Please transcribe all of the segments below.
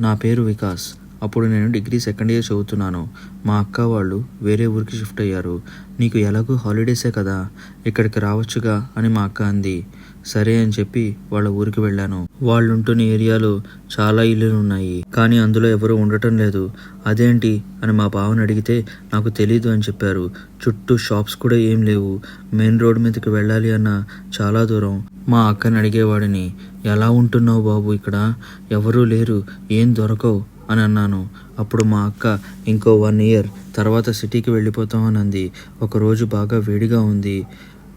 నా పేరు వికాస్. అప్పుడు నేను డిగ్రీ సెకండ్ ఇయర్ చదువుతున్నాను. మా అక్క వాళ్ళు వేరే ఊరికి షిఫ్ట్ అయ్యారు. నీకు ఎలాగూ హాలిడేసే కదా, ఇక్కడికి రావచ్చుగా అని మా అక్క అంది. సరే అని చెప్పి వాళ్ళ ఊరికి వెళ్ళాను. వాళ్ళుంటున్న ఏరియాలో చాలా ఇల్లులు ఉన్నాయి, కానీ అందులో ఎవరు ఉండటం లేదు. అదేంటి అని మా బావని అడిగితే నాకు తెలీదు అని చెప్పారు. చుట్టూ షాప్స్ కూడా ఏం లేవు. మెయిన్ రోడ్ మీదకి వెళ్ళాలి అన్న చాలా దూరం. మా అక్కని అడిగేవాడిని, ఎలా ఉంటున్నావు బాబు, ఇక్కడ ఎవరూ లేరు, ఏం దొరకవు అని అన్నాను. అప్పుడు మా అక్క ఇంకో 1 ఇయర్ తర్వాత సిటీకి వెళ్ళిపోతాం అని అంది. ఒకరోజు బాగా వేడిగా ఉంది,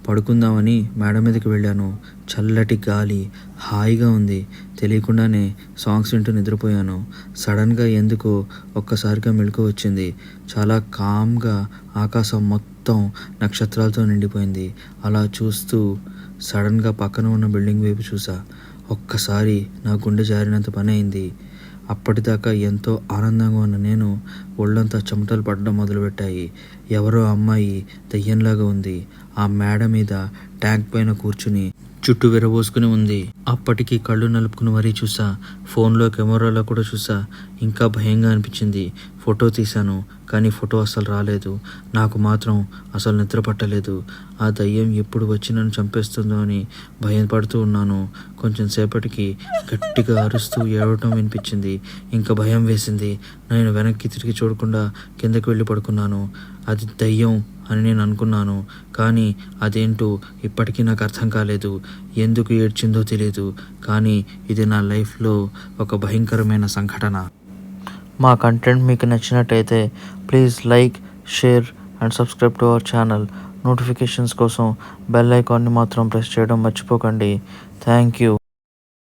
పడుకుందామని మేడ మీదకి వెళ్ళాను. చల్లటి గాలి, హాయిగా ఉంది. తెలియకుండానే సాంగ్స్ వింటూ నిద్రపోయాను. సడన్గా ఎందుకో ఒక్కసారిగా మెలకు వచ్చింది. చాలా కామ్గా ఆకాశం మొత్తం నక్షత్రాలతో నిండిపోయింది. అలా చూస్తూ సడన్గా పక్కన ఉన్న బిల్డింగ్ వైపు చూసా. ఒక్కసారి నా గుండె జారినంత పని అయింది. అప్పటిదాకా ఎంతో ఆనందంగా ఉన్న నేను ఒళ్ళంతా చెమటలు పడడం మొదలుపెట్టాయి. ఎవరో అమ్మాయి దయ్యంలాగా ఉంది. ఆ మేడ మీద ట్యాంక్ పైన కూర్చుని చుట్టూ విరబోసుకుని ఉంది. అప్పటికి కళ్ళు నలుపుకుని మరీ చూసా. ఫోన్లో కెమెరాలో కూడా చూసా. ఇంకా భయంగా అనిపించింది. ఫోటో తీశాను, కానీ ఫోటో అస్సలు రాలేదు. నాకు మాత్రం అసలు నిద్ర పట్టలేదు. ఆ దయ్యం ఎప్పుడు వచ్చి నన్ను చంపేస్తుందో అని భయపడుతూ ఉన్నాను. కొంచెం సేపటికి గట్టిగా అరుస్తూ ఏడవటం వినిపించింది. ఇంకా భయం వేసింది. నేను వెనక్కి తిరిగి చూడకుండా కిందకి వెళ్ళి పడుకున్నాను. అది దయ్యం అని నేను అనుకున్నాను, కానీ అదేంటో ఇప్పటికీ నాకు అర్థం కాలేదు. ఎందుకు ఏడ్చిందో తెలియదు, కానీ ఇది నా లైఫ్లో ఒక భయంకరమైన సంఘటన. మా కంటెంట్ మీకు నచ్చినట్టయితే please like, share and subscribe to our channel. Notifications కోసం బెల్ ఐకాన్ని మాత్రం ప్రెస్ చేయడం మర్చిపోకండి. Thank you.